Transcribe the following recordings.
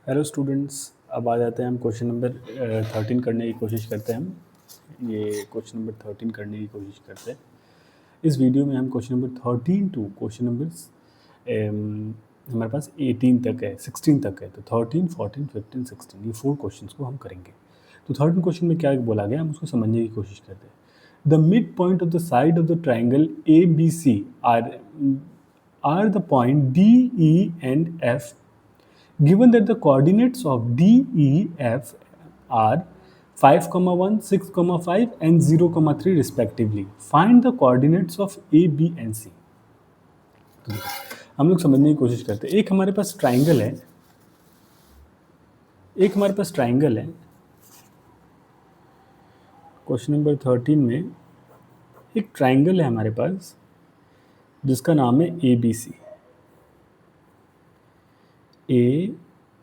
Hello students, अब आ जाते हैं हम क्वेश्चन नंबर 13 करने की कोशिश करते हैं। हम ये क्वेश्चन नंबर 13 करने की कोशिश करते हैं। इस वीडियो में हम question number 13 to question number हमारे पास 18 तक है, 16 तक है। तो 13, 14, 15, 16 ये 4 क्वेश्चंस को हम करेंगे। तो 13 क्वेश्चन में क्या बोला गया हम उसको समझने की कोशिश करते हैं। The mid point of the side of the triangle A B C are the point D E and F. Given that the coordinates of D, E, F are 5, 1, 6, 5 and 0, 3 respectively, find the coordinates of A, B and C. तो हम लोग समझने की कोशिश करते हैं। एक हमारे पास ट्राइंगल है, क्वेश्चन नंबर 13 में एक ट्राइंगल है हमारे पास जिसका नाम है ए बी सी. ए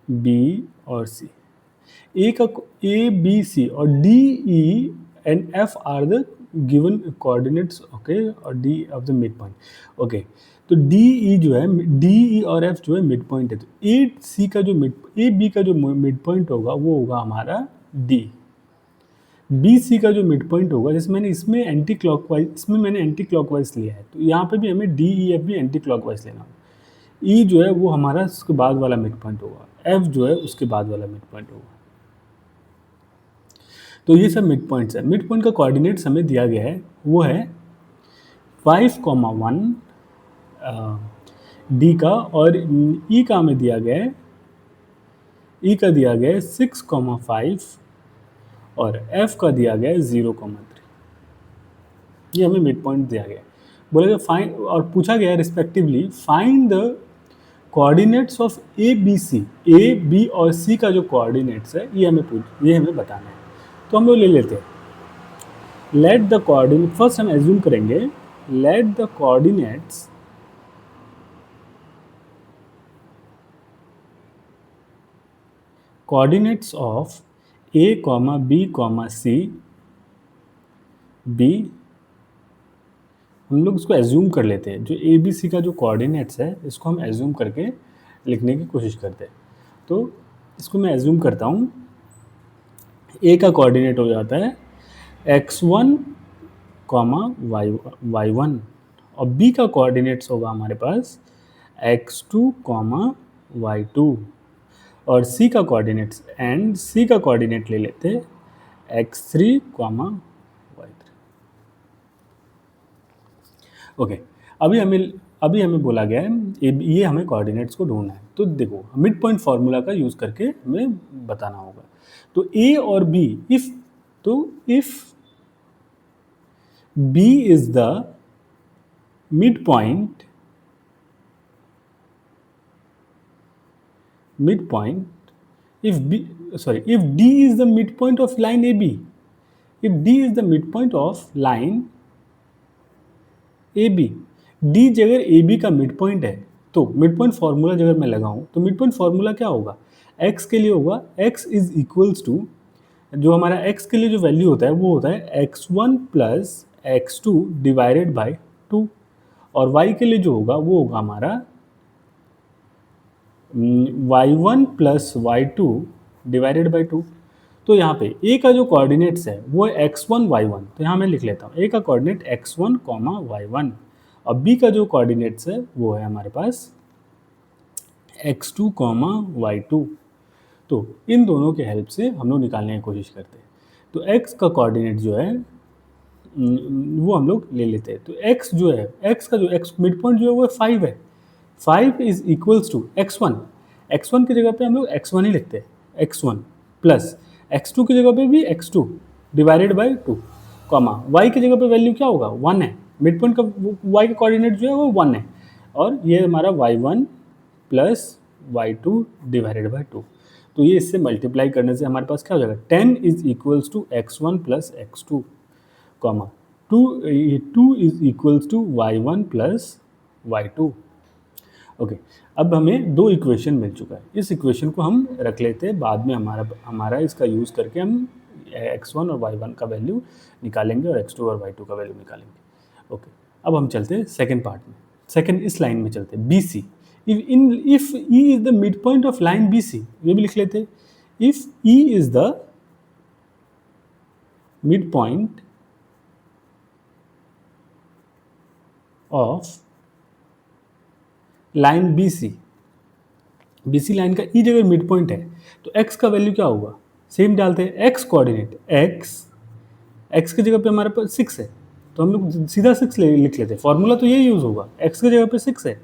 बी और सी. ए बी सी और D E and F are the given coordinates, okay, और D of the mid point. Okay, तो डी ई जो है, डी ई और एफ जो है मिड पॉइंट है. तो ए बी का जो मिड पॉइंट होगा वो होगा हमारा डी. बी सी का जो मिड पॉइंट होगा, जैसे मैंने इसमें एंटी क्लॉकवाइज लिया है, तो यहाँ पे भी हमें डी ई एफ भी एंटी क्लॉकवाइज लेना होगा. ई जो है वो हमारा उसके बाद वाला मिड पॉइंट होगा, एफ जो है उसके बाद वाला मिड पॉइंट होगा. तो ये सब मिड पॉइंट्स है. मिड पॉइंट का कोऑर्डिनेट्स हमें दिया गया है, वो है 5, 1 डी का, और ई का हमें दिया गया है, ई का दिया गया है 6, 5 और एफ का दिया गया है 0, 3. ये हमें मिड पॉइंट दिया गया है. बोलेगा फाइंड, और पूछा गया है respectively find the coordinates of A B C. A B और सी का जो कोऑर्डिनेट्स है ये हमें बताना है. तो हम लोग ले लेते हैं. लेट द कोऑर्डिनेट, फर्स्ट हम एज्यूम करेंगे, let the coordinates of A comma B comma C B. हम लोग इसको एज्यूम कर लेते हैं. जो ए बी सी का जो कोऑर्डिनेट्स है इसको हम एज्यूम करके लिखने की कोशिश करते हैं. तो इसको मैं एज्यूम करता हूँ. ए का कोऑर्डिनेट हो जाता है x1 y1, और बी का कोऑर्डिनेट्स होगा हमारे पास x2 y2, और सी का कोऑर्डिनेट ले लेते हैं x3 y3. ओके, अभी हमें बोला गया है ये हमें कोऑर्डिनेट्स को ढूंढना है. तो देखो, मिड पॉइंट फार्मूला का यूज करके हमें बताना होगा. तो ए और B, if B is the midpoint, if D is the midpoint of line AB, if D is the midpoint of line AB, D अगर AB का मिड पॉइंट है, तो मिड पॉइंट फार्मूला अगर मैं लगाऊं तो मिड पॉइंट फार्मूला क्या होगा, x के लिए होगा x इज इक्वल्स टू, जो हमारा x के लिए जो वैल्यू होता है वो होता है x1 plus x2 divided by 2, और y के लिए जो होगा वो होगा हमारा y1 plus y2 divided by 2. तो यहाँ पे a का जो कोऑर्डिनेट्स है वो है x1 y1, तो यहाँ मैं लिख लेता हूँ a का कोऑर्डिनेट x1 y1, और b का जो कोऑर्डिनेट्स है वो है हमारे पास x2 y2. तो इन दोनों के हेल्प से हम लोग निकालने की कोशिश करते हैं. तो x का कोऑर्डिनेट जो है वो हम लोग ले लेते हैं. तो x जो है, x का जो x मिड पॉइंट जो है वो 5 है. 5 इज इक्वल्स टू x1 की जगह पे हम लोग x1 ही लिखते हैं, x1 प्लस x2 की जगह पे भी x2 divided by 2, comma y की जगह पे वैल्यू क्या होगा, 1 है. मिड पॉइंट का y का कोऑर्डिनेट जो है वो 1 है, और ये हमारा y1 plus y2 divided by 2. तो ये इससे मल्टीप्लाई करने से हमारे पास क्या हो जाएगा, 10 is equals to x1 plus x2, comma 2 is equals to y1 plus y2. Okay, अब हमें दो इक्वेशन मिल चुका है. इस इक्वेशन को हम रख लेते हैं, बाद में हमारा इसका यूज़ करके हम x1 और y1 का वैल्यू निकालेंगे और x2 और y2 का वैल्यू निकालेंगे. ओके, अब हम चलते हैं सेकेंड पार्ट में. सेकेंड इस लाइन में चलते हैं, BC. If E is the mid point of line B C, ये भी लिख लेते, if E is the mid point of line B C, B C line का ई जगह मिड पॉइंट है, तो एक्स का वैल्यू क्या होगा, सेम डालते हैं, एक्स कोऑर्डिनेट एक्स की जगह पे हमारे पास 6 है, तो हम लोग सीधा 6 लिख लेते हैं, फॉर्मूला तो यही यूज़ होगा, एक्स की जगह पे 6 है,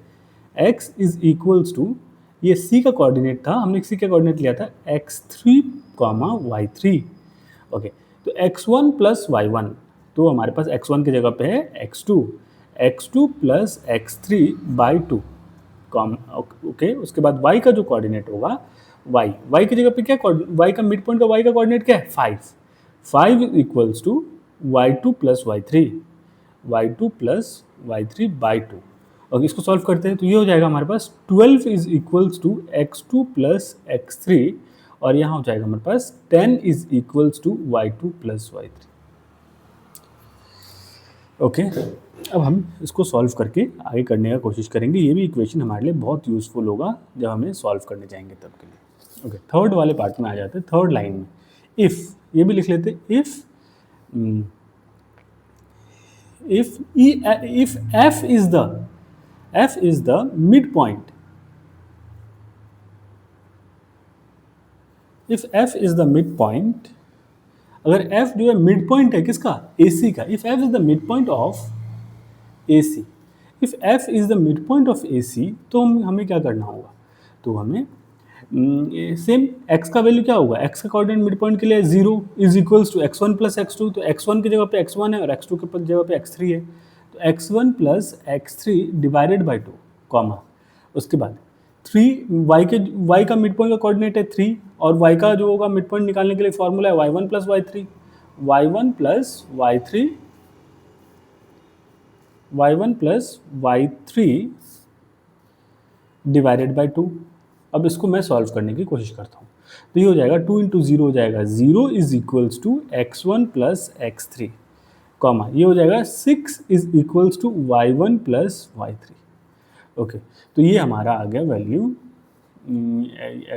x इज इक्वल्स टू, ये c का कोऑर्डिनेट था, हमने c का कोऑर्डिनेट लिया था x3, y3, ओके, तो x1 प्लस y1, तो हमारे पास x1 की जगह पे है x2 plus x3 by 2, okay, उसके बाद y का जो कोऑर्डिनेट होगा y की जगह पे क्या, y का मिड पॉइंट का y का कोऑर्डिनेट क्या है 5 equals to y2 plus y3 by 2, और इसको सॉल्व करते हैं तो ये हो जाएगा हमारे पास 12 is equals to x2 plus x3, और यहाँ हो जाएगा हमारे पास 10 is equals to y2 plus y3, okay. अब हम इसको सॉल्व करके आगे करने का कोशिश करेंगे, ये भी इक्वेशन हमारे लिए बहुत यूज़फुल होगा जब हमें सॉल्व करने जाएंगे तब के लिए, ओके। थर्ड वाले पार्ट में आ जाते हैं, थर्ड लाइन में इफ़, ये भी लिख लेते, if f is the midpoint, if f is the midpoint, अगर f जो है मिड पॉइंट है किसका, AC का, if f is the midpoint of AC, if f is the midpoint of AC, तो हमें क्या करना होगा, तो हमें सेम x का वैल्यू क्या होगा, x का कोऑर्डिनेट मिड पॉइंट के लिए 0 is equals to x1 plus x2, तो x1 की जगह पे x1 है और x2 की जगह पे x3 है, तो x1 plus x3 divided by 2, comma, उसके बाद 3 y का मिड पॉइंट का कोऑर्डिनेट है 3, और y का जो होगा मिड पॉइंट निकालने के लिए फॉर्मूला है y1 plus y3, y1 plus y3 divided by 2। अब इसको मैं सॉल्व करने की कोशिश करता हूँ, तो ये हो जाएगा 2 इंटू 0 हो जाएगा 0 is equals to x1 plus x3, comma, ये हो जाएगा 6 is equals to y1 plus y3, okay. तो ये हमारा आ गया वैल्यू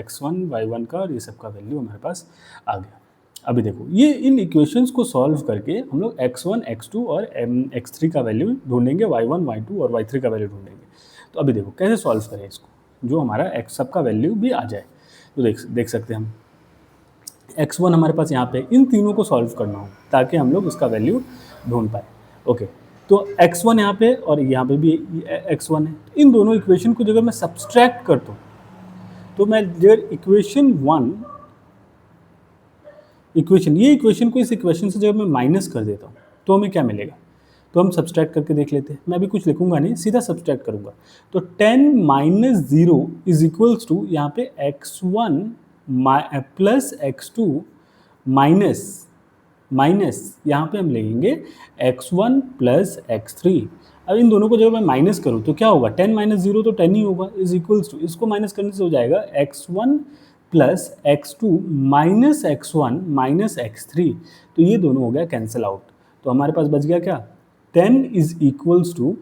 x1 y1 का, और ये सब का वैल्यू हमारे पास आ गया। अभी देखो, ये इन इक्वेशंस को सॉल्व करके हम लोग x1 x2 और x3 का वैल्यू ढूंढेंगे, y1 y2 और y3 का वैल्यू ढूंढेंगे। तो अभी देखो कैसे सॉल्व करें इसको, जो हमारा x सब का वैल्यू भी आ जाए, तो देख सकते हैं हम, x1 हमारे पास यहाँ पे, इन तीनों को सॉल्व करना हो ताकि हम लोग इसका वैल्यू ढूंढ पाए, ओके। तो x1 यहाँ पे और यहाँ पे भी x1 है, इन दोनों इक्वेशन को जगह मैं सब्सट्रैक्ट करता हूँ, तो मैं जगह ये इक्वेशन को इस इक्वेशन से जब मैं माइनस कर देता हूँ तो हमें क्या मिलेगा, तो हम सब्सट्रैक्ट करके देख लेते हैं। मैं अभी कुछ लिखूंगा नहीं, सीधा सब्सट्रैक्ट करूंगा, तो 10 माइनस 0 इज इक्वल्स टू, यहाँ पे x1 प्लस x2 माइनस यहाँ पे हम लेंगे x1 प्लस x3। अब इन दोनों को जब मैं माइनस करूँ तो क्या होगा, 10 माइनस 0 तो 10 ही होगा, इज इक्वल्स टू, इसको माइनस करने से हो जाएगा x1 प्लस x2 माइनस x1 माइनस x3, तो ये दोनों हो गया कैंसिल आउट, तो हमारे पास बच गया क्या, 10 is equals to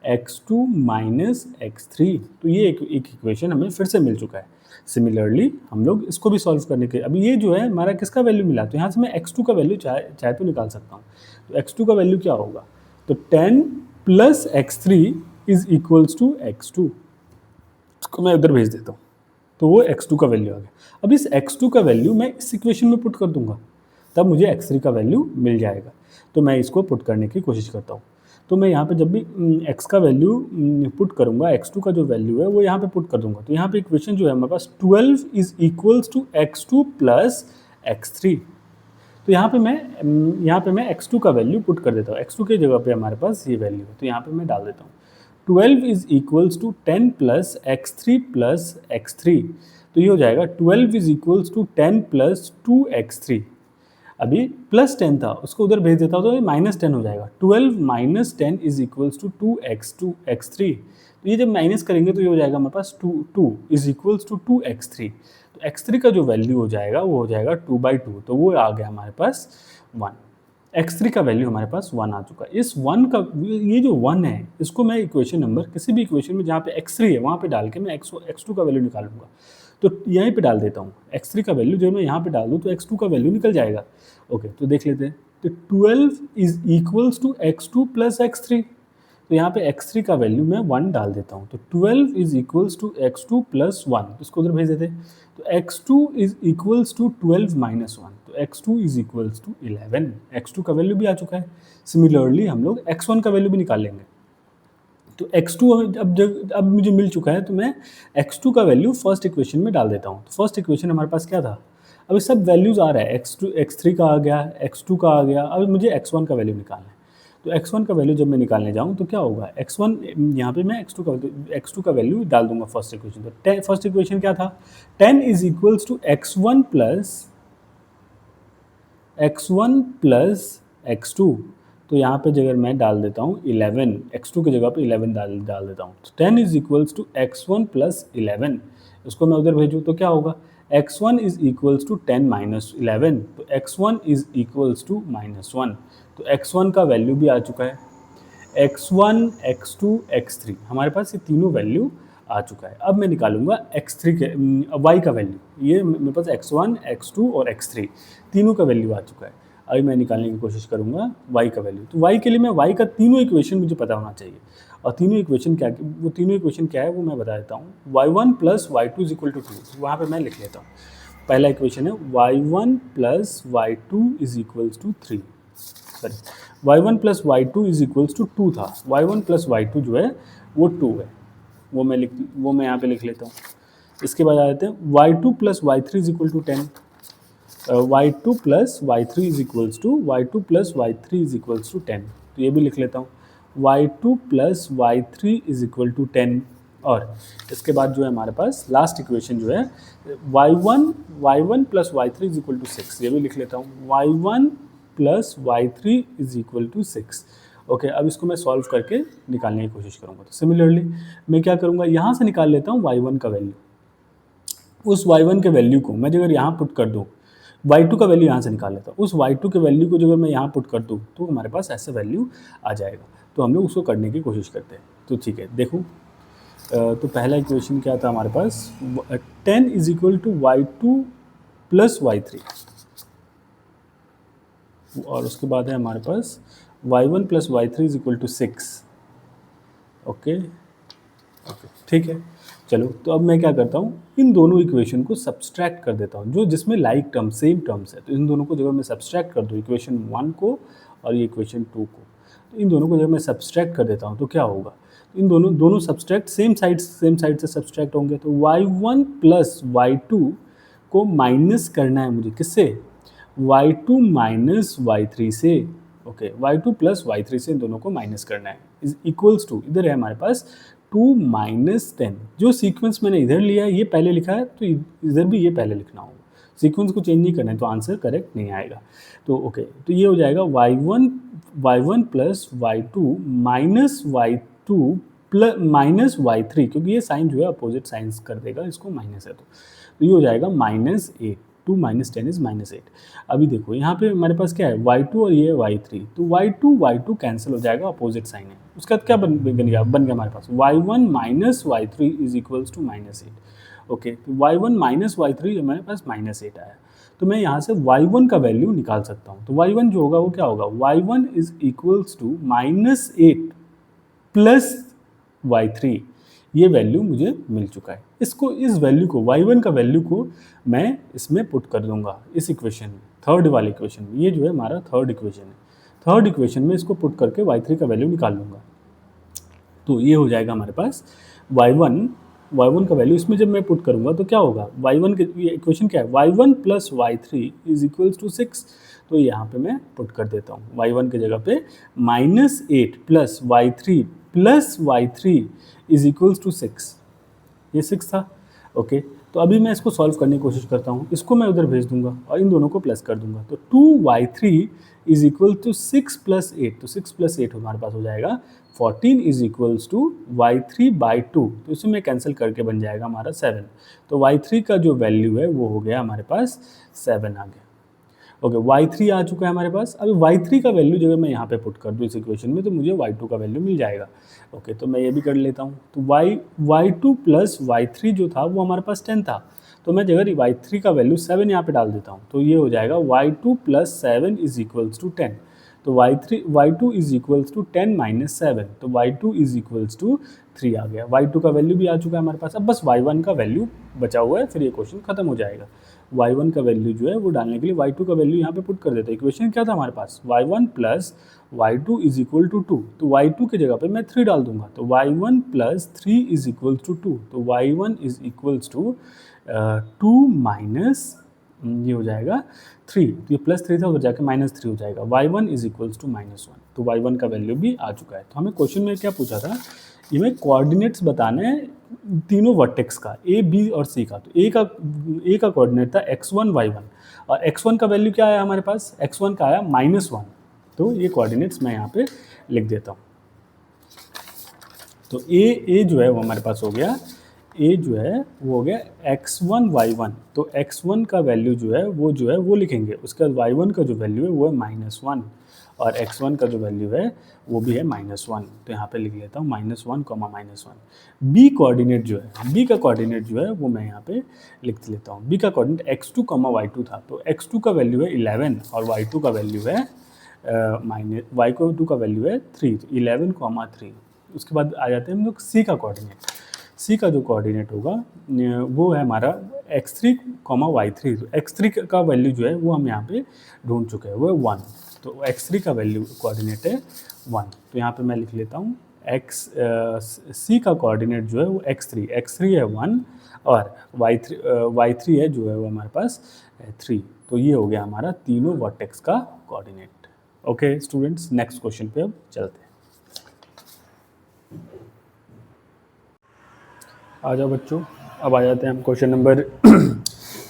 x2 minus x3, तो ये एक इक्वेशन हमें फिर से मिल चुका है। सिमिलरली हम लोग इसको भी सॉल्व करने के, अभी ये जो है हमारा किसका वैल्यू मिला, तो यहाँ से मैं x2 का वैल्यू चाहे तो निकाल सकता हूँ, तो x2 का वैल्यू क्या होगा, तो 10 plus x3 is equals to x2, इसको मैं उधर भेज देता हूँ, तो वो x2 का वैल्यू आ गया। अब इस x2 का वैल्यू मैं इस इक्वेशन में पुट कर दूंगा, तब मुझे x3 का वैल्यू मिल जाएगा, तो मैं इसको पुट करने की कोशिश करता हूँ। तो मैं यहाँ पे जब भी x का वैल्यू पुट करूँगा, x2 का जो वैल्यू है वो यहाँ पे पुट कर दूंगा, तो यहाँ पे इक्वेशन जो है हमारे पास 12 is equals to x2 plus x3, तो यहाँ पे मैं x2 का वैल्यू पुट कर देता हूँ, x2 की जगह पे हमारे पास ये वैल्यू है, तो यहाँ पे मैं डाल देता हूँ 12 is equals to 10 plus x3 plus x3, तो ये हो जाएगा 12 is equals to 10 plus 2x3, अभी प्लस 10 था उसको उधर भेज देता हूँ तो ये माइनस 10 हो जाएगा, 12 minus 10 is equals to 2x3, तो ये जब माइनस करेंगे तो ये हो जाएगा हमारे पास 2 इज इक्वल्स टू 2x3, तो x3 का जो वैल्यू हो जाएगा वो हो जाएगा 2/2, तो वो आ गया हमारे पास 1, x3 का वैल्यू हमारे पास 1 आ चुका है। इस 1 का ये जो 1 है इसको मैं इक्वेशन नंबर किसी भी इक्वेशन में जहाँ पे x3 है वहाँ पे डाल के मैं x2 का वैल्यू निकालूंगा। तो यहीं पे डाल देता हूँ x3 का वैल्यू, जब मैं यहाँ पे डाल दूँ तो x2 का वैल्यू निकल जाएगा। ओके, तो देख लेते हैं। तो 12 is equals to x2 plus x3। तो यहाँ पे x3 का वैल्यू मैं 1 डाल देता हूँ। तो 12 is equals to x2 plus 1, इसको उधर भेज देते हैं। तो x2 is equals to 12 minus 1, तो x2 is equals to 11। x2 का वैल्यू भी आ चुका है। सिमिलरली हम लोग x1 का वैल्यू भी निकाल लेंगे। तो x2 अब मुझे मिल चुका है, तो मैं x2 का वैल्यू फर्स्ट इक्वेशन में डाल देता हूँ। तो फर्स्ट इक्वेशन हमारे पास क्या था, अभी सब वैल्यूज़ आ रहा है, x2 x3 का आ गया, x2 का आ गया, अब मुझे x1 का वैल्यू निकालना है। तो x1 का वैल्यू जब मैं निकालने जाऊँ तो क्या होगा, x1 यहाँ पे मैं x2 का वैल्यू डाल दूंगा फर्स्ट इक्वेशन। तो फर्स्ट इक्वेशन क्या था, 10 is equals to x1 plus x2। तो यहाँ पे अगर मैं डाल देता हूँ 11, x2 की जगह पे 11 डाल देता हूँ। तो 10 is equals to x1 plus 11, इसको मैं उधर भेजूँ तो क्या होगा, x1 is equals to 10 minus 11, तो x1 इज इक्वल्स टू -1। तो x1 का वैल्यू भी आ चुका है, x1, x2, x3 हमारे पास ये तीनों वैल्यू आ चुका है। अब मैं निकालूंगा x3 के y का वैल्यू, ये मेरे पास x1, x2 और x3 तीनों का वैल्यू आ चुका है। अभी मैं निकालने की कोशिश करूंगा y का वैल्यू। तो y के लिए मैं y का तीनों इक्वेशन मुझे पता होना चाहिए, और तीनों इक्वेशन क्या है वो मैं बता देता हूँ। y1 plus y2 is equal to 2, वहाँ पर मैं लिख लेता हूँ। पहला इक्वेशन है y1 plus y2 is equals to 3, sorry y1 plus y2 is equals to 2 था, y1 प्लस y2 जो है वो 2 है, वो मैं यहाँ पे लिख लेता हूँ। इसके बाद आ जाते हैं y2 plus y3 is equal to 10, y2 plus y3 is equals to y2 plus y3 is equals to 10, तो ये भी लिख लेता हूँ y2 plus y3 is equal to 10। और इसके बाद जो है हमारे पास लास्ट इक्वेशन जो है y1 plus y3 is equal to 6, ये भी लिख लेता हूँ y1 plus y3 is equal to 6। Okay, अब इसको मैं सॉल्व करके निकालने की कोशिश करूँगा। तो सिमिलरली मैं क्या करूँगा, यहाँ से निकाल लेता हूँ y1 का वैल्यू। उस y1 के वैल्यू को मैं अगर यहाँ पुट कर दूँ, y2 का वैल्यू यहाँ से निकाल लेता हूँ, उस y2 के वैल्यू को अगर मैं यहाँ पुट कर दूँ तो हमारे पास ऐसा वैल्यू आ जाएगा। तो हम लोग उसको करने की कोशिश करते हैं। तो ठीक है, देखो, तो पहला इक्वेशन क्या था हमारे पास, 10 is equal to y2 plus y3, और उसके बाद है हमारे पास y1 plus y3 is equal to 6। Okay, ठीक है, चलो। तो अब मैं क्या करता हूँ, इन दोनों इक्वेशन को सब्सट्रैक्ट कर देता हूँ, जो जिसमें लाइक टर्म सेम टर्म्स है। तो इन दोनों को जब मैं सब्सट्रैक्ट कर दूँ, इक्वेशन 1 को और ये इक्वेशन 2 को, तो इन दोनों को जब मैं सब्सट्रैक्ट कर देता हूँ तो क्या होगा, इन दोनों सब्सट्रैक्ट सेम साइड से सब्सट्रैक्ट होंगे। तो y1 प्लस y2 को माइनस करना है मुझे, किससे, y2 माइनस y3 से। ओके, y2 प्लस y3 से इन दोनों को माइनस करना है, इज इक्वल्स टू, इधर है हमारे पास 2 माइनस 10। जो सीक्वेंस मैंने इधर लिया है ये पहले लिखा है, तो इधर भी ये पहले लिखना होगा। सीक्वेंस को चेंज नहीं करना है तो आंसर करेक्ट नहीं आएगा। तो ओके, तो ये हो जाएगा y1 plus y2 minus y2 plus minus y3, क्योंकि ये साइन जो है अपोजिट साइंस कर देगा, इसको माइनस है तो ये हो जाएगा -8। 2 माइनस 10 इज -8। अभी देखो यहाँ पे हमारे पास क्या है, y2 और ये है y3, तो y2 कैंसिल हो जाएगा, अपोजिट साइन है। उसका क्या बन गया हमारे पास y1 minus y3 is equals to -8। Okay, तो y1 माइनस y3 हमारे पास -8 आया। तो मैं यहाँ से y1 का वैल्यू निकाल सकता हूँ। तो y1 जो होगा वो क्या होगा, y1 is equals to -8 plus y3, ये वैल्यू मुझे मिल चुका है। इस वैल्यू को, y1 का वैल्यू को मैं इसमें पुट कर दूंगा, इस इक्वेशन में, थर्ड वाले इक्वेशन में। ये जो है हमारा थर्ड इक्वेशन है, थर्ड इक्वेशन में इसको पुट करके y3 का वैल्यू निकाल लूँगा। तो ये हो जाएगा हमारे पास y1 का वैल्यू इसमें जब मैं पुट करूँगा तो क्या होगा, y1 के ये इक्वेशन क्या है, y1 plus y3 is equals to 6। तो यहाँ पे मैं पुट कर देता हूँ, y1 की जगह पे -8 plus y3 is equals to 6, ये 6 था। ओके, तो अभी मैं इसको सॉल्व करने की कोशिश करता हूँ, इसको मैं उधर भेज दूंगा और इन दोनों को प्लस कर दूंगा। तो 2y3 is equal to 6 plus 8, तो 6 प्लस 8 हमारे पास हो जाएगा 14 is equals to y3 by 2, तो इसे मैं कैंसिल करके बन जाएगा हमारा 7। तो y3 का जो वैल्यू है वो हो गया हमारे पास 7 आ गया। ओके, y3 आ चुका है हमारे पास। अभी y3 का वैल्यू जो है मैं यहाँ पे पुट कर दूँ इस इक्वेशन में, तो मुझे y2 का वैल्यू मिल जाएगा। ओके, तो मैं ये भी कर लेता हूँ। तो y2 प्लस y3 जो था वो हमारे पास 10 था, तो मैं अगर y3 का वैल्यू 7 यहाँ पे डाल देता हूँ, तो ये हो जाएगा y2 plus 7 is equals to 10। तो y2 is equals to 10 minus 7, तो y2 इज इक्वल्स टू 3 आ गया। y2 का वैल्यू भी आ चुका है हमारे पास। अब बस y1 का वैल्यू बचा हुआ है, फिर ये क्वेश्चन खत्म हो जाएगा। y1 का वैल्यू जो है वो डालने के लिए y2 का वैल्यू यहाँ पे पुट कर देते हैं। इक्वेशन क्या था हमारे पास, y1 plus y2 is equal to 2, तो y2 की जगह पे मैं 3 डाल दूंगा, तो y1 plus 3 is equal to 2, तो y1 is equals to 2 minus ये हो जाएगा 3, तो ये प्लस 3 था उधर जाके माइनस 3 हो जाएगा। y1 इज इक्वल्स टू -1, तो y1 का वैल्यू भी आ चुका है। तो हमें क्वेश्चन में क्या पूछा था, ये में कोऑर्डिनेट्स बताने हैं तीनों वर्टेक्स का, ए बी और सी का। तो ए का कोऑर्डिनेट था x1 y1, और x1 का वैल्यू क्या आया हमारे पास, x1 का आया -1, तो ये कोऑर्डिनेट्स मैं यहाँ पे लिख देता हूँ। तो ए जो है वो हमारे पास हो गया, ए जो है वो हो गया x1 y1, तो x1 का वैल्यू जो है वो लिखेंगे। उसके बाद y1 का जो वैल्यू है वो है -1, और x1 का जो वैल्यू है वो भी है -1, तो यहाँ पे लिख लेता हूँ -1, -1। बी कोऑर्डिनेट जो है, बी का कोऑर्डिनेट जो है वो मैं यहाँ पे लिख लेता हूँ। बी का कोऑर्डिनेट x2, y2 था, तो x2 का वैल्यू है 11 और y2 का वैल्यू है y2 का वैल्यू है 3, तो 11, 3। उसके बाद आ जाते हैं हम लोग सी का कोऑर्डिनेट। सी का जो कोऑर्डिनेट होगा वो है हमारा x3, y3, तो x3 का वैल्यू जो है वो हम यहाँ पे ढूंढ चुके हैं, वो है 1, तो x3 का वैल्यू कोऑर्डिनेट है 1, तो यहाँ पे मैं लिख लेता हूँ सी का कोऑर्डिनेट जो है वो x3 है 1, और y3 है जो है वो हमारे पास 3, तो ये हो गया हमारा तीनों वर्टेक्स का coordinate. Okay students, next question पे अब चलते हैं। आ जाओ बच्चों, अब आ जाते हैं हम क्वेश्चन नंबर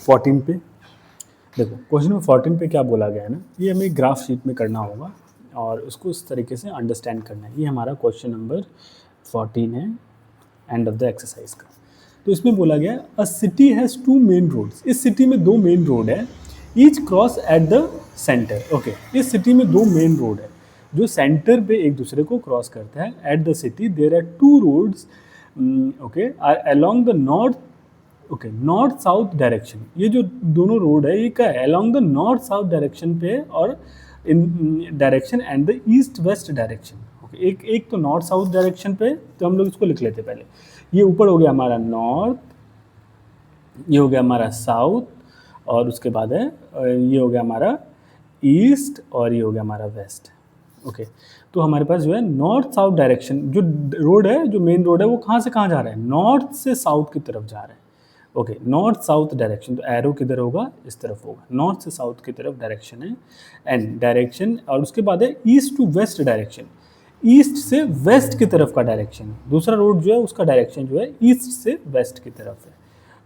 14 पे। देखो क्वेश्चन नंबर 14 पे क्या बोला गया है ना, ये हमें ग्राफ शीट में करना होगा और उसको इस तरीके से अंडरस्टैंड करना है। ये हमारा क्वेश्चन नंबर 14 है, एंड ऑफ द एक्सरसाइज का। तो इसमें बोला गया a city has 2 main roads, इस सिटी में 2 मेन रोड है, each cross at the centre. Okay, इस सिटी में 2 मेन रोड है जो सेंटर पे एक दूसरे को क्रॉस करता है। At the city there are 2 roads along the north south direction. ये जो दोनों रोड है ये क्या है, along the north south direction पे और in direction and the east west direction. Okay, एक तो नॉर्थ साउथ डायरेक्शन पे, तो हम लोग इसको लिख लेते पहले। ये ऊपर हो गया हमारा नॉर्थ, ये हो गया हमारा साउथ, और उसके बाद है ये हो गया हमारा ईस्ट, और ये हो गया हमारा वेस्ट। ओके, तो हमारे पास जो है नॉर्थ साउथ डायरेक्शन जो रोड है, जो मेन रोड है वो कहाँ से कहाँ जा रहा है, नॉर्थ से साउथ की तरफ जा रहा है। ओके, नॉर्थ साउथ डायरेक्शन, तो एरो किधर होगा, इस तरफ होगा, नॉर्थ से साउथ की तरफ डायरेक्शन है एंड डायरेक्शन। और उसके बाद है ईस्ट टू वेस्ट डायरेक्शन, ईस्ट से वेस्ट की तरफ का डायरेक्शन। दूसरा रोड जो है उसका डायरेक्शन जो है ईस्ट से वेस्ट की तरफ है।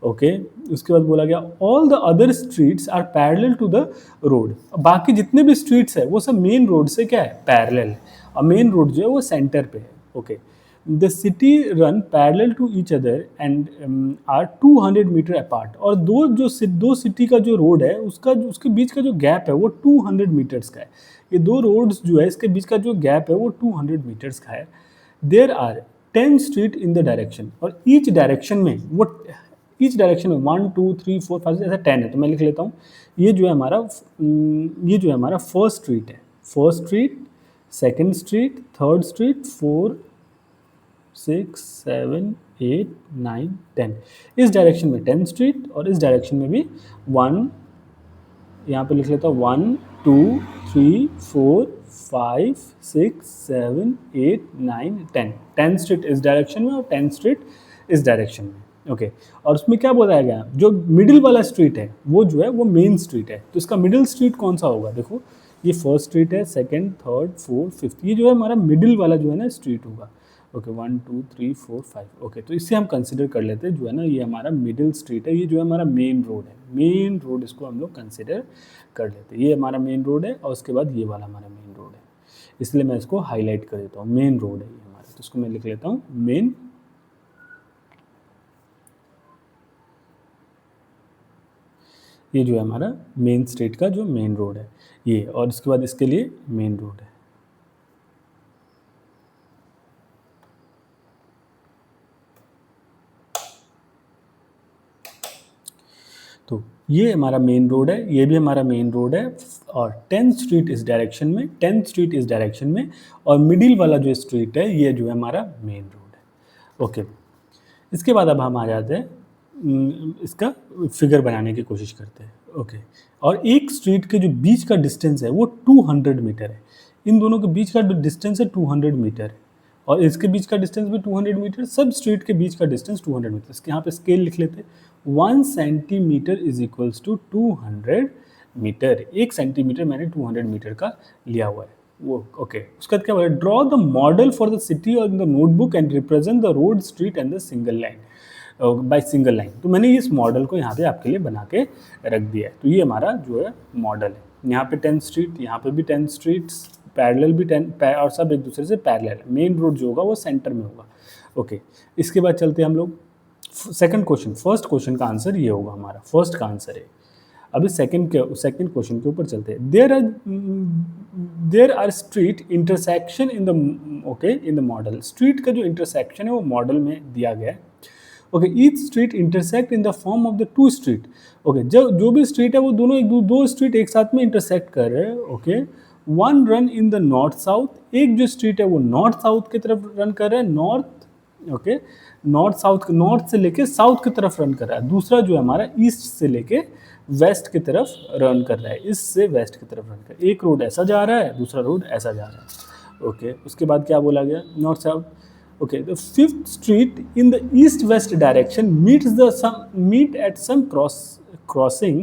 ओके, उसके बाद बोला गया all the other streets are parallel to the road. बाकी जितने भी स्ट्रीट्स है वो सब मेन रोड से क्या है, पैरेलल है, और मेन रोड जो है वो सेंटर पे है। Okay, the city run parallel to each other and are 200 metre apart. और दो सिटी का जो रोड है उसके बीच का जो गैप है वो 200 मीटर्स का है। ये दो रोड्स जो है इसके बीच का जो गैप है वो 200 मीटर्स का है। There are 10 street in the direction, और ईच डायरेक्शन में 1 2 3 4 5 ऐसा 10 है, तो मैं लिख लेता हूँ। ये जो है हमारा फर्स्ट स्ट्रीट है, first street, second street, third street, 4 6 7 8 9 10। इस डायरेक्शन में 10 स्ट्रीट, और इस डायरेक्शन में भी 1, यहाँ पे लिख लेता हूँ 1 2 3 4 5 6 7 8 9 10 स्ट्रीट इस डायरेक्शन में और 10 स्ट्रीट इस डायरेक्शन में। ओके, और उसमें क्या बताया गया, जो मिडिल वाला स्ट्रीट है वो जो है वो मेन स्ट्रीट है। तो इसका मिडिल स्ट्रीट कौन सा होगा, देखो ये फर्स्ट स्ट्रीट है, सेकंड, थर्ड, फोर्थ, फिफ्थ, ये जो है हमारा मिडिल वाला जो है ना स्ट्रीट होगा। ओके, 1 2 3 4 5। ओके, तो इससे हम कंसिडर कर लेते हैं जो है ना ये हमारा मिडिल स्ट्रीट है, ये जो है हमारा मेन रोड है, मेन रोड इसको हम लोग कंसिडर कर लेते हैं। ये हमारा मेन रोड है और उसके बाद ये वाला हमारा मेन रोड है, इसलिए मैं इसको हाईलाइट कर देता हूँ, मेन रोड है ये हमारा, तो इसको मैं लिख लेता हूँ मेन। ये जो है हमारा मेन स्ट्रीट का जो मेन रोड है ये, और इसके बाद इसके लिए मेन रोड है। तो ये हमारा मेन रोड है, ये भी हमारा मेन रोड है, और 10th स्ट्रीट इस डायरेक्शन में, 10th स्ट्रीट इस डायरेक्शन में, और मिडिल वाला जो स्ट्रीट है ये जो है हमारा मेन रोड है। ओके, इसके बाद अब हम आ जाते हैं इसका फिगर बनाने की कोशिश करते हैं। ओके, और एक स्ट्रीट के जो बीच का डिस्टेंस है वो 200 मीटर है। इन दोनों के बीच का जो डिस्टेंस है 200 मीटर है, और इसके बीच का डिस्टेंस भी 200 मीटर, सब स्ट्रीट के बीच का डिस्टेंस 200 मीटर। इसके यहाँ पे स्केल लिख लेते हैं, 1 centimetre is equals to 200 metre. 1 centimetre मैंने 200 मीटर का लिया हुआ है वो। ओके, उसके बाद क्या बोला, draw the model for the city और in the notebook and represent the road, street and the single line by single line. तो मैंने इस मॉडल को यहाँ पे आपके लिए बना के रख दिया है। तो ये हमारा जो है मॉडल है, यहाँ पे 10th स्ट्रीट, यहाँ पे भी 10 स्ट्रीट्स पैरेलल भी 10 और सब एक दूसरे से पैरेलल है। मेन रोड जो होगा वो सेंटर में होगा। ओके, इसके बाद चलते हैं हम लोग सेकंड क्वेश्चन। फर्स्ट क्वेश्चन का आंसर ये होगा हमारा, फर्स्ट का आंसर है। अभी सेकंड क्वेश्चन के ऊपर चलते हैं। There are street intersection in the model. Street का जो इंटरसेक्शन है वो मॉडल में दिया गया है। Okay, each street intersect in the form of the 2 street. Okay, जो भी स्ट्रीट है वो दोनों दो स्ट्रीट एक साथ में इंटरसेक्ट कर रहे हैं। Okay, one run in the north south, एक जो स्ट्रीट है वो नॉर्थ साउथ की तरफ रन कर रहा है, ओके, नॉर्थ से लेके साउथ की तरफ रन कर रहा है। दूसरा जो है हमारा ईस्ट से लेके वेस्ट की तरफ रन कर रहा है, ईस्ट से वेस्ट की तरफ रन कर रहा है। एक रोड ऐसा जा रहा है, दूसरा रोड ऐसा जा रहा है। ओके, उसके बाद क्या बोला गया, north south. Okay, the 5th street in the east-west direction meet at some crossing.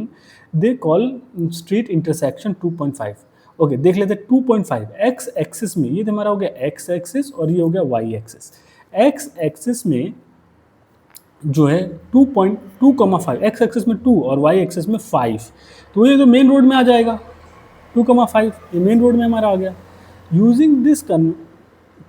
They call street intersection 2.5. Okay, देख लेते हैं 2.5 x एक्सिस में, ये हमारा हो गया x एक्सिस और ये हो गया y एक्सिस। x एक्सिस में जो है 2.2,5, x एक्सिस में 2 और y एक्सिस में 5, तो ये तो मेन रोड में आ जाएगा 2,5, ये मेन रोड में हमारा आ गया। Using this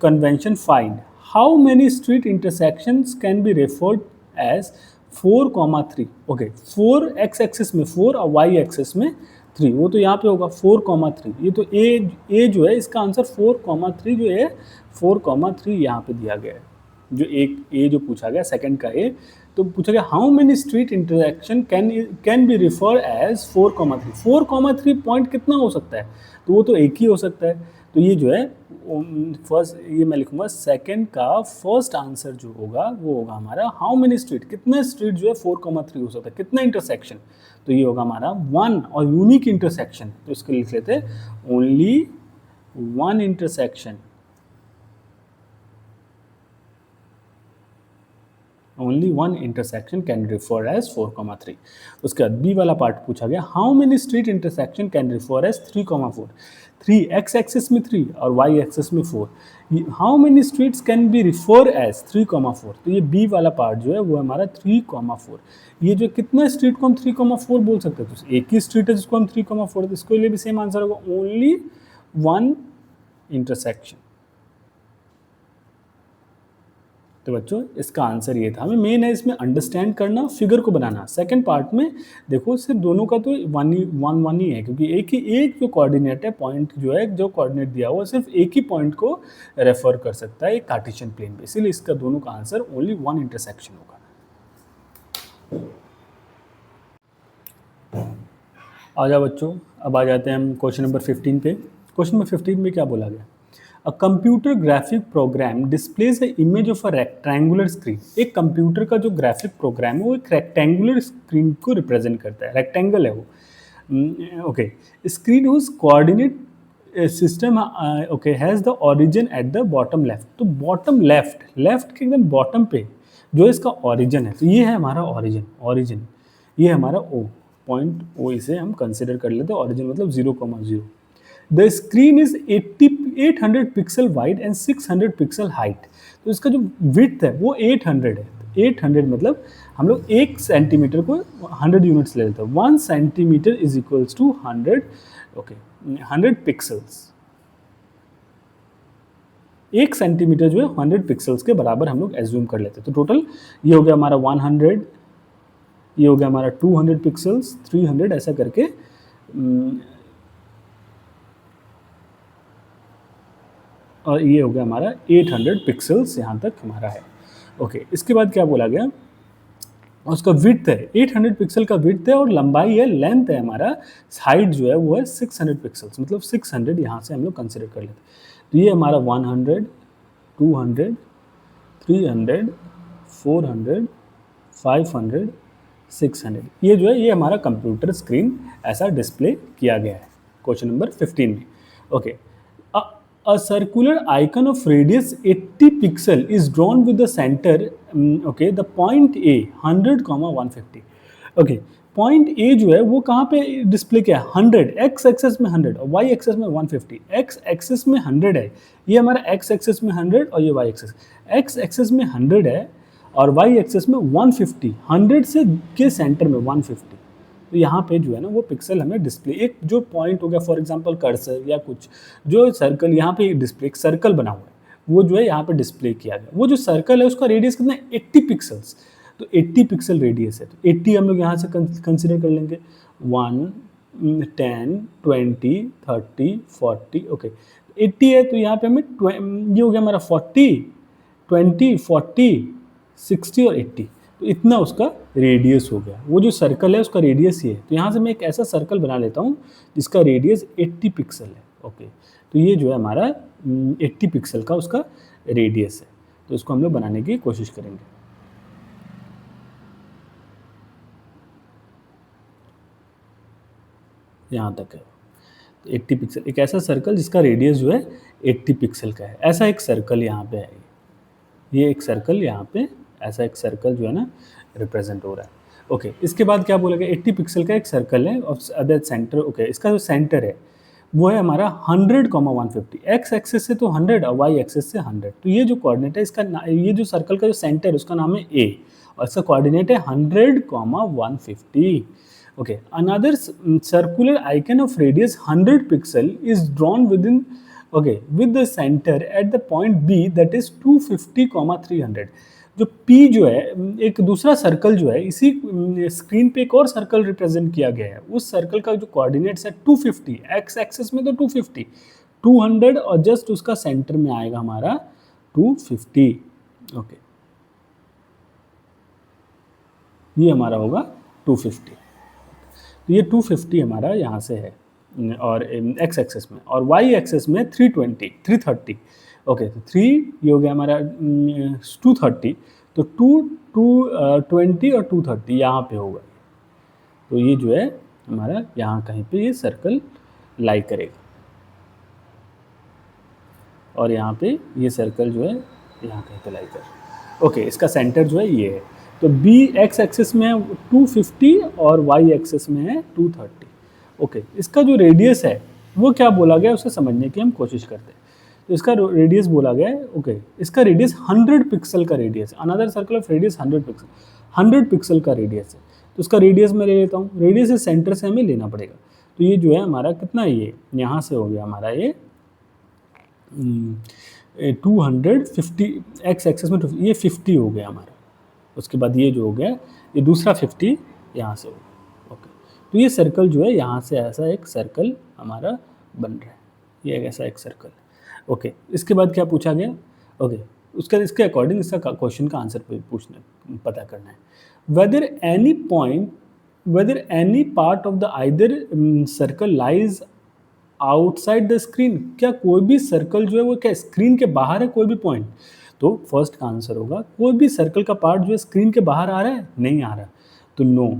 convention, find how many street intersections can be referred as 4,3. Okay, 4 x axis में 4 और y एक्सिस में 3, वो तो यहाँ पे होगा 4,3। ये तो a जो है इसका आंसर 4,3 जो है 4,3 यहाँ पे दिया गया है। जो एक a जो पूछा गया सेकंड का a, तो पूछा गया how many street intersection can be refer as 4,3। 4,3 point कितना हो सकता है, तो वो तो एक ही हो सकता है। तो ये जो है फर्स्ट, ये मैं लिखूंगा सेकंड का फर्स्ट आंसर जो होगा वो होगा हमारा हाउ मेनी स्ट्रीट, कितना स्ट्रीट जो है 4,3 हो सकता है, कितना इंटरसेक्शन, तो ये होगा हमारा 1 और यूनिक इंटरसेक्शन। तो इसको लिख लेते हैं only 1 intersection, only 1 intersection can refer as 4,3। उसके बाद बी वाला पार्ट पूछा गया how many street intersection can refer as 3,4। 3 X axis में 3 और वाई एक्सिस में 4, how many streets can be refer as 3,4। तो ये बी वाला पार्ट जो है वो हमारा 3,4। ये जो कितना स्ट्रीट को हम 3,4 बोल सकते हैं, तो एक ही स्ट्रीट है जिसको हम 3,4, तो इसके लिए भी सेम आंसर होगा ओनली 1 इंटरसेक्शन। तो बच्चों इसका आंसर ये था। हमें मेन है इसमें अंडरस्टैंड करना, फिगर को बनाना। सेकंड पार्ट में देखो सिर्फ दोनों का तो वन ही है, क्योंकि एक जो कोऑर्डिनेट है, पॉइंट जो है, जो कोऑर्डिनेट दिया हुआ सिर्फ एक ही पॉइंट को रेफर कर सकता है एक कार्टेशियन प्लेन पे, इसीलिए इसका दोनों का आंसर ओनली 1 इंटरसेक्शन होगा। आ जाओ बच्चों, अब आ जाते हैं हम क्वेश्चन नंबर 15 पे। क्वेश्चन नंबर 15 में क्या बोला गया, A computer graphic program displays the image of a rectangular screen. एक कंप्यूटर का जो ग्राफिक प्रोग्राम है वो एक रेक्टेंगुलर स्क्रीन को रिप्रेजेंट करता है, रेक्टेंगल है वो। Okay, screen whose coordinate system okay has the origin at the bottom left. तो बॉटम लेफ्ट के एकदम बॉटम पे जो इसका ओरिजिन है, तो ये है हमारा ओरिजिन, ये हमारा ओ पॉइंट ओ, इसे हम कंसिडर कर लेते हैं ओरिजिन, मतलब 0,0। The screen is 800 pixel wide and 600 pixel height. तो इसका जो विड्थ है वो 800 है। 800 मतलब हम लोग 1 सेंटीमीटर को 100 यूनिट्स ले लेते हैं। 1 centimetre is equals to 100, okay, 100 pixels. 1 centimetre जो है 100 पिक्सल्स के बराबर हम लोग एज्यूम कर लेते हैं। तो टोटल ये हो गया हमारा 100 ये हो गया हमारा 200 पिक्सल्स, 300 ऐसा करके और ये हो गया हमारा 800 पिक्सल्स यहाँ तक हमारा है। ओके, इसके बाद क्या बोला गया, उसका विड्थ है 800 पिक्सल का विड्थ है और लंबाई है, लेंथ है हमारा, हाइट जो है वो है 600 पिक्सल्स, मतलब 600 यहाँ से हम लोग कंसिडर कर लेते हैं। तो ये हमारा 100, 200, 300, 400, 500, 600, ये जो है ये हमारा कंप्यूटर स्क्रीन ऐसा डिस्प्ले किया गया है क्वेश्चन नंबर 15 में। Okay, a circular icon of radius 80 pixel is drawn with the center, okay, the point A 100, 150. okay, point A जो है वो कहाँ पे डिस्प्ले किया है, 100, एक्स एक्सेस में 100 और वाई एक्सेस में 150। एक्स एक्सेस में 100 है, ये हमारा एक्स एक्सेस में 100 और ये वाई एक्सेस, एक्स एक्सेस में 100 है और वाई एक्सेस में 150, 100 से के सेंटर में 150। तो यहाँ पे जो है ना वो पिक्सल हमें डिस्प्ले, एक जो पॉइंट हो गया फॉर एग्जांपल कर्सर या कुछ जो सर्कल, यहाँ पे डिस्प्ले एक सर्कल बना हुआ है वो जो है यहाँ पे डिस्प्ले किया गया, वो जो सर्कल है उसका रेडियस कितना है 80 पिक्सल्स, तो 80 पिक्सल रेडियस है, तो 80 हम लोग यहाँ से कंसिडर कर लेंगे, 1, 10, 20, 30, 40, ओके 80 है तो यहाँ पे हमें ये हो गया हमारा 40, 20, 40, 60 और 80, तो इतना उसका रेडियस हो गया, वो जो सर्कल है उसका रेडियस ही है। तो यहाँ से मैं एक ऐसा सर्कल बना लेता हूँ जिसका रेडियस 80 पिक्सल है। ओके, तो ये जो है हमारा 80 पिक्सल का उसका रेडियस है, तो इसको हम लोग बनाने की कोशिश करेंगे। यहाँ तक है, तो 80 पिक्सल, एक ऐसा सर्कल जिसका रेडियस जो है 80 पिक्सल का है, ऐसा एक सर्कल यहाँ पे है, ये एक सर्कल यहाँ पे ऐसा एक सर्कल जो है ना रिप्रेजेंट हो रहा है। ओके, इसके बाद क्या बोला गया, 80 पिक्सल का एक सर्कल है और अदर सेंटर, ओके इसका जो सेंटर है वो है हमारा 100, 150, एक्स एक्सेस से तो 100 और वाई एक्सेस से 100, तो ये जो कोऑर्डिनेट है इसका ये जो सर्कल का जो सेंटर है उसका नाम है ए और इसका कोऑर्डिनेट है 100, 150। okay, another circular icon of radius 100 pixel is drawn within, okay, with the center at the point B that is 250, 300। जो P जो है एक दूसरा सर्कल जो है इसी स्क्रीन पे एक और सर्कल रिप्रेजेंट किया गया है, उस सर्कल का जो कोऑर्डिनेट्स है 250, एक्स एक्सेस में तो 250, 200 और जस्ट उसका सेंटर में आएगा हमारा 250। ओके, ये हमारा होगा 250, तो ये 250 हमारा यहाँ से है और एक्स एक्सेस में, और वाई एक्सेस में 320, 330। ओके, तो 3 ये हो गया हमारा 230, तो 220 और 230 यहाँ पे होगा, तो ये जो है हमारा यहाँ कहीं पे ये सर्कल लाई करेगा और यहाँ पे ये सर्कल जो है यहाँ कहीं पे लाई कर। ओके, इसका सेंटर जो है ये है, तो बी एक्स एक्सेस में है 250 और वाई एक्सेस में है 230। ओके, इसका जो रेडियस है वो क्या बोला गया उसे समझने की हम कोशिश करते हैं। तो इसका रेडियस बोला गया है, ओके इसका रेडियस 100 पिक्सल का radius, another circle of radius 100 pixel, 100 pixel का रेडियस है, तो इसका रेडियस मैं ले लेता हूँ, रेडियस इस सेंटर से हमें लेना पड़ेगा, तो ये जो है हमारा कितना, ये यहाँ से हो गया हमारा ये 250, एक्स एक्सेस में ये 50 हो गया हमारा, उसके बाद ये जो हो गया ये दूसरा 50 यहाँ से होगा। ओके, तो ये सर्कल जो है यहाँ से ऐसा एक सर्कल हमारा बन रहा है, ये ऐसा एक सर्कल। ओके, इसके बाद क्या पूछा गया, ओके उसका इसके अकॉर्डिंग इसका क्वेश्चन का आंसर पूछना पता करना है, whether any point, whether any part of the either circle lies outside the screen, क्या कोई भी सर्कल जो है वो क्या स्क्रीन के बाहर है कोई भी पॉइंट, तो फर्स्ट का आंसर होगा कोई भी सर्कल का पार्ट जो है स्क्रीन के बाहर आ रहा है, नहीं आ रहा, तो नो,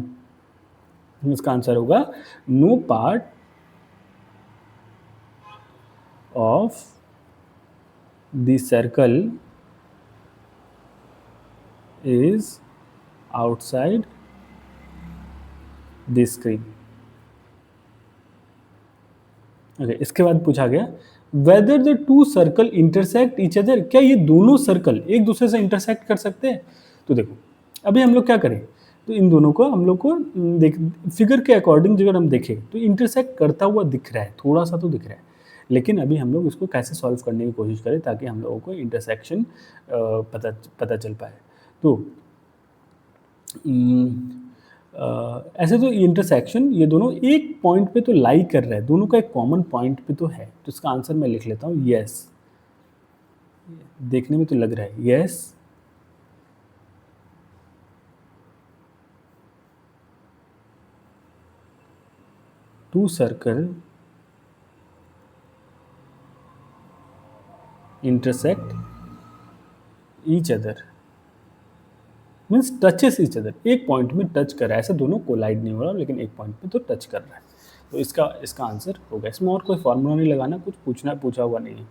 इसका आंसर होगा no part of the circle is outside the screen. Okay, इसके बाद पूछा गया whether the two circle intersect each other, क्या ये दोनों सर्कल एक दूसरे से इंटरसेक्ट कर सकते हैं, तो देखो अभी हम लोग क्या करें, तो इन दोनों को हम लोग को देख फिगर के अकॉर्डिंग अगर हम देखें तो इंटरसेक्ट करता हुआ दिख रहा है, थोड़ा सा तो दिख रहा है, लेकिन अभी हम लोग इसको कैसे सॉल्व करने की कोशिश करें ताकि हम लोगों को इंटरसेक्शन पता चल पाए। तो ऐसे तो इंटरसेक्शन ये दोनों एक पॉइंट पे तो लाई कर रहे हैं, दोनों का एक कॉमन पॉइंट पे तो है, तो इसका आंसर मैं लिख लेता हूँ यस। देखने में तो लग रहा है yes, two circle intersect each other means touches each other, एक पॉइंट में टच कर रहा है, ऐसे दोनों कोलाइड नहीं हो रहा लेकिन एक पॉइंट पे तो टच कर रहा है, तो इसका आंसर होगा। इसमें और कोई फॉर्मूला नहीं लगाना, कुछ पूछा हुआ नहीं है।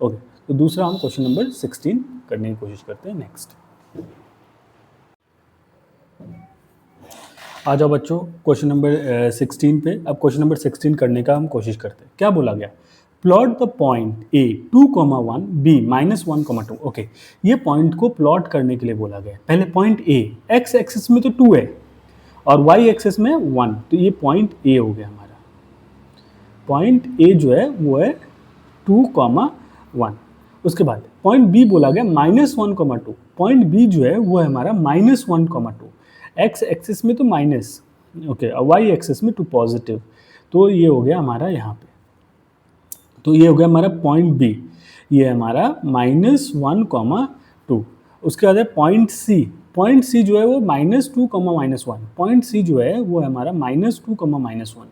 ओके, तो दूसरा हम क्वेश्चन नंबर 16 करने की कोशिश करते हैं। नेक्स्ट आ जाओ बच्चों क्वेश्चन नंबर 16 पे। अब क्वेश्चन नंबर 16 करने का हम कोशिश करते हैं। क्या बोला गया, plot the point A 2,1 B -1,2। Okay, ये पॉइंट को प्लॉट करने के लिए बोला गया। पहले पॉइंट ए, एक्स एक्सिस में तो 2 है और वाई एक्सिस में 1, तो ये पॉइंट ए हो गया हमारा। पॉइंट ए जो है वो है 2,1। उसके बाद पॉइंट बी बोला गया -1,2। पॉइंट बी जो है वो है हमारा -1,2। एक्स एक्सिस में तो माइनस, ओके, और वाई एक्सिस में 2 पॉजिटिव, तो ये हो गया हमारा यहाँ पे। तो ये हो गया हमारा पॉइंट बी, ये है हमारा -1,2। उसके बाद है पॉइंट सी। पॉइंट सी जो है वो -2, -1। पॉइंट सी जो है वो है हमारा -2, -1।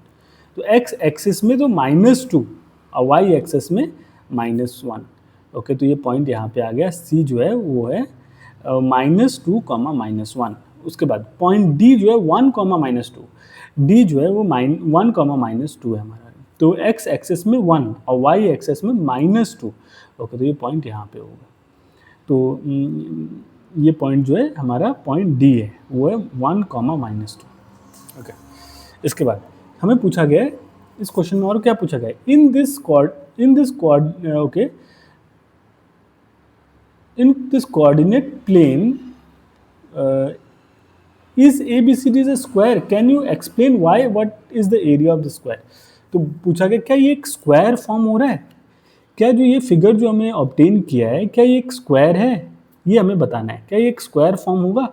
तो एक्स एक्सिस में तो -2 और वाई एक्सिस में -1। ओके, तो ये पॉइंट यहाँ पे आ गया। सी जो है वो है -2, -1। उसके बाद पॉइंट डी जो है 1, -2। डी जो है वो 1, -2 है हमारा। तो एक्स एक्सेस में 1 और वाई एक्सेस में -2। ओके, तो ये पॉइंट यहाँ पे होगा। तो ये पॉइंट जो है हमारा पॉइंट डी है, वो है 1, -2। ओके, इसके बाद हमें पूछा गया है इस क्वेश्चन में, और क्या पूछा गया है, in this coordinate plane is ABCD is a square, can you explain why, what is the area of the square. तो पूछा गया क्या ये एक स्क्वायर फॉर्म हो रहा है, क्या जो ये फिगर जो हमें ऑब्टेन किया है क्या ये एक स्क्वायर है, ये हमें बताना है। क्या ये एक स्क्वायर फॉर्म होगा,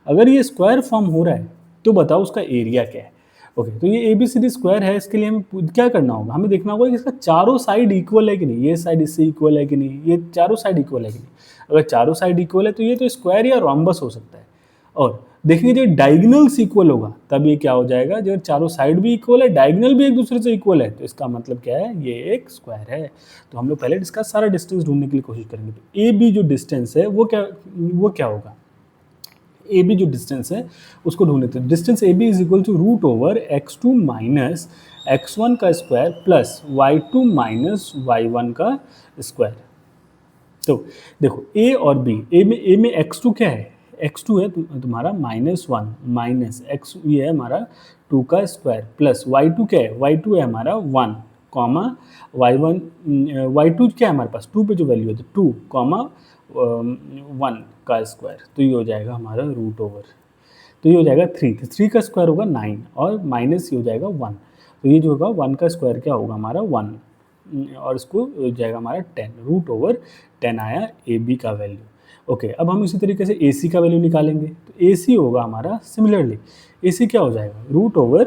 अगर ये स्क्वायर फॉर्म हो रहा है तो बताओ उसका एरिया क्या है। ओके, तो ये ABCD स्क्वायर है, इसके लिए हमें क्या करना होगा, हमें देखना होगा कि इसका चारों साइड इक्वल है कि नहीं, ये साइड इससे इक्वल है कि नहीं, ये चारों साइड इक्वल है कि नहीं। अगर चारों साइड इक्वल है तो ये तो स्क्वायर या रोम्बस हो सकता है। और देखेंगे जब डायगोनल्स इक्वल होगा तब ये क्या हो जाएगा, जब चारों साइड भी इक्वल है, डायगोनल भी एक दूसरे से इक्वल है, तो इसका मतलब क्या है, ये एक स्क्वायर है। तो हम लोग पहले इसका सारा डिस्टेंस ढूंढने के लिए कोशिश करेंगे। तो ए बी जो डिस्टेंस है वो क्या होगा, ए बी जो डिस्टेंस है उसको ढूंढ लेते हैं। Distance A B is equal to √x2 माइनस x1 का square plus y2 minus y1 का स्क्वायर। तो देखो ए और बी, ए में x2 क्या है, x2 है तुम्हारा -1 माइनस x, ये है हमारा 2 का स्क्वायर प्लस y2 क्या है, y2 है हमारा 1 कॉमा y1, y2 क्या है हमारे पास 2 पे जो वैल्यू है तो 2 कॉमा 1 का स्क्वायर, तो ये हो जाएगा हमारा √, तो ये हो जाएगा 3, तो 3 का स्क्वायर होगा 9 और माइनस ये हो जाएगा 1, तो ये जो होगा 1 का स्क्वायर क्या होगा हमारा 1, और इसको हो जाएगा हमारा 10, √10 आया ए बी का वैल्यू। ओके, अब हम इसी तरीके से ए सी का वैल्यू निकालेंगे। तो ए सी होगा हमारा सिमिलरली, ए सी क्या हो जाएगा √,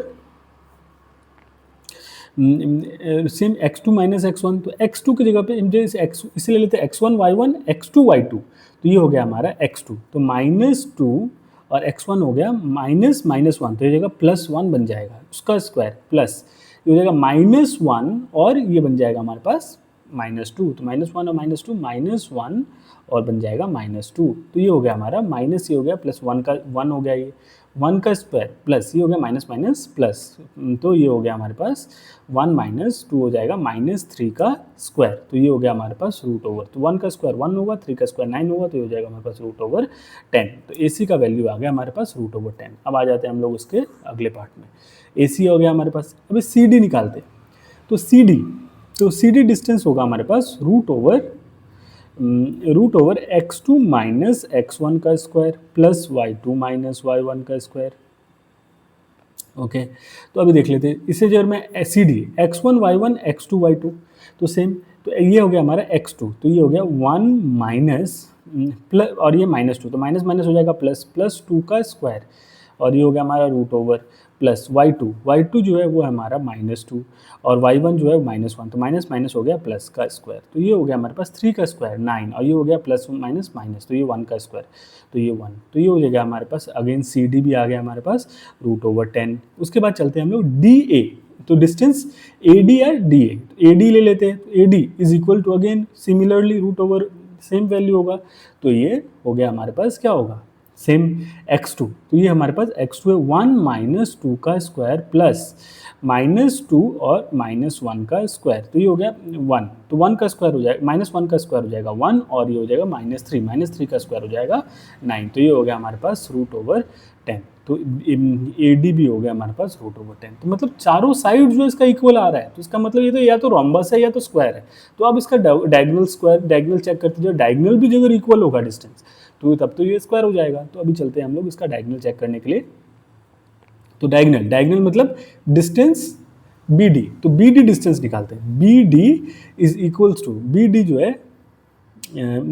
सेम x2 माइनस x1, तो x2 की जगह पे इसे ले लेते हैं x1 y1 x2 y2, तो ये हो गया हमारा x2, तो -2 और x1 हो गया -1, तो ये जगह +1 बन जाएगा, उसका स्क्वायर प्लस ये हो जाएगा -1 और ये बन जाएगा हमारे पास -2, तो -1 और -2 -1 और बन जाएगा -2, तो ये हो गया हमारा माइनस, ये हो गया प्लस 1 का 1 हो गया, ये 1 का स्क्वायर प्लस ये हो गया माइनस माइनस प्लस, तो ये हो गया हमारे पास 1 - 2 हो जाएगा -3 का स्क्वायर, तो ये हो गया हमारे पास √, तो 1 का स्क्वायर 1 होगा, 3 का स्क्वायर 9 होगा, तो ये हो जाएगा हमारे पास √10, तो AC का वैल्यू आ गया हमारे पास √10। अब आ जाते हैं हम लोग उसके अगले पार्ट में। AC हो गया हमारे पास, अभी CD निकालते हैं, तो CD डिस्टेंस होगा हमारे पास √, x2 माइनस x1 का square plus y2 minus y1 का स्क्वायर। ओके, तो अभी देख लेते हैं इसे, जब मैं C D x1 y1 x2 y2, तो सेम, तो ये हो गया हमारा x2, तो ये हो गया 1 माइनस प्लस और ये -2, तो माइनस माइनस हो जाएगा प्लस 2 का स्क्वायर और ये हो गया हमारा रूट ओवर प्लस y2 जो है वो है हमारा -2 और y1 जो है -1, तो माइनस माइनस हो गया प्लस का स्क्वायर, तो ये हो गया हमारे पास 3 का स्क्वायर 9 और ये हो गया प्लस माइनस माइनस, तो ये 1 का स्क्वायर, तो ये 1, तो ये हो जाएगा हमारे पास अगेन CD भी आ गया हमारे पास रूट ओवर 10। उसके बाद चलते हैं हम लोग DA, तो डिस्टेंस AD या DA, तो AD ले लेते हैं, तो AD is equal to again similarly root over same value होगा, तो ये हो गया हमारे पास क्या होगा सेम x2, तो ये हमारे पास x2 है 1 - 2 का स्क्वायर प्लस -2 और -1 का स्क्वायर, तो ये हो गया 1, तो 1 का स्क्वायर हो जाएगा -1 का स्क्वायर हो जाएगा 1 और ये हो जाएगा -3 का स्क्वायर हो जाएगा 9, तो ये हो गया हमारे पास रूट ओवर 10, तो AD भी हो गया हमारे पास रूट ओवर 10, तो मतलब चारों साइड जो इसका इक्वल आ रहा है, तो इसका मतलब ये तो या तो रोम्बस है या तो स्क्वायर है, तो आप इसका डायगोनल चेक करते जाओ, डायगोनल भी अगर इक्वल होगा डिस्टेंस तो तब तो ये स्क्वायर हो जाएगा। तो अभी चलते हैं हम लोग इसका डायगोनल चेक करने के लिए, तो डायगोनल मतलब डिस्टेंस BD, तो BD डिस्टेंस निकालते हैं, BD is equals to BD जो है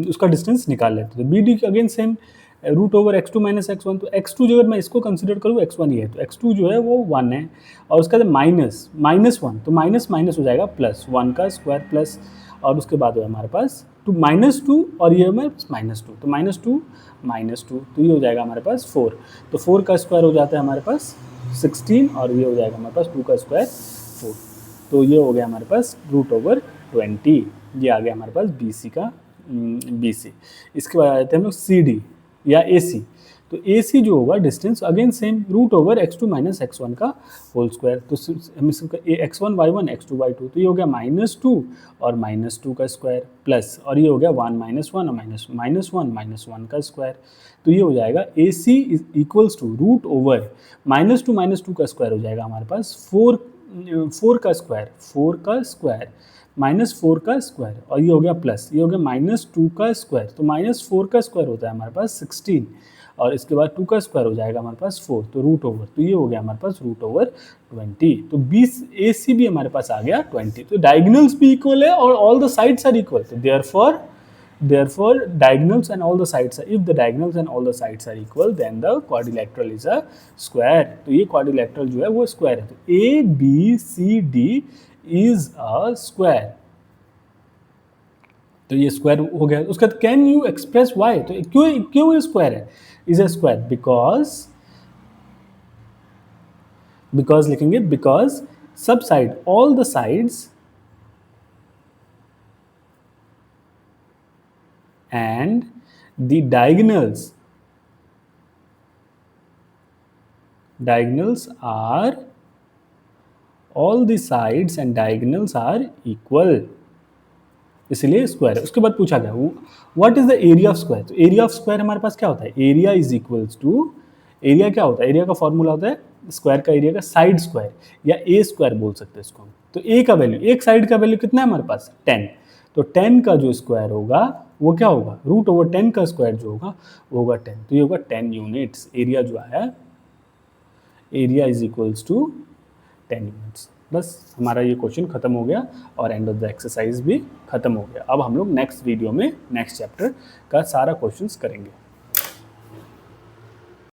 उसका डिस्टेंस निकाल लेते हैं, तो BD again same root over x2 - x1, तो x2 जो अगर मैं इसको कंसिडर करूँ x1 ये है, तो x2 जो है वो 1 है और उसका -1, तो माइनस माइनस हो जाएगा प्लस 1 का स्क्वायर प्लस और उसके बाद है हमारे पास -2 और ये हमारे पास -2, तो -2 तो ये हो जाएगा हमारे पास 4, तो 4 का स्क्वायर हो जाता है हमारे पास 16 और ये हो जाएगा हमारे पास 2 का स्क्वायर 4, तो ये हो गया हमारे पास रूट ओवर 20, ये आ गया हमारे पास BC। इसके बाद आ जाते हैं हम लोग CD या AC, तो AC जो होगा distance again same root over x2 - x1 का होल स्क्वायर, तो हम इसका x1 y1 x2 y2, तो ये हो गया -2 और -2 का स्क्वायर प्लस और ये हो गया 1 - 1 और -1 का स्क्वायर, तो ये हो जाएगा AC is equals to root over -2 का स्क्वायर हो जाएगा हमारे पास 4 का स्क्वायर -4 का स्क्वायर और ये हो गया प्लस ये हो गया -2 का स्क्वायर, तो -4 का स्क्वायर होता है हमारे पास 16 और इसके बाद 2 का स्क्वायर हो जाएगा हमारे पास 4, तो रूट ओवर, तो ये हो गया हमारे पास रूट ओवर 20, तो AC भी हमारे पास आ गया 20, तो डायगोनल्स भी इक्वल है और all the sides are equal, तो therefore diagonals and all the sides are, if the diagonals and all the sides are equal then the quadrilateral is a square, तो ये quadrilateral जो है वो स्क्वायर है, तो ABCD is a square, तो ये स्क्वायर हो गया। उसका कैन यू एक्सप्रेस वाई, तो क्यों ये स्क्वायर है, इज अ स्क्वायर बिकॉज लिखेंगे बिकॉज सब side all the sides and the diagonals are all the sides and diagonals are equal, इसलिए स्क्वायर है। उसके बाद पूछा गया what is the area of square, तो एरिया ऑफ स्क्वायर हमारे पास क्या होता है, area is equals to, area क्या होता है, एरिया का फॉर्मूला होता है स्क्वायर का एरिया का साइड स्क्वायर या ए स्क्वायर बोल सकते हैं इसको हम, तो ए का वैल्यू एक साइड का वैल्यू कितना है हमारे पास 10, तो 10 का जो स्क्वायर होगा वो क्या होगा रूट ओवर 10 का स्क्वायर जो होगा वो होगा 10, तो ये होगा 10 यूनिट्स, एरिया जो आया area is equals to 10 units. बस हमारा ये क्वेश्चन खत्म हो गया और एंड ऑफ द एक्सरसाइज भी खत्म हो गया। अब हम लोग नेक्स्ट वीडियो में नेक्स्ट चैप्टर का सारा क्वेश्चंस करेंगे।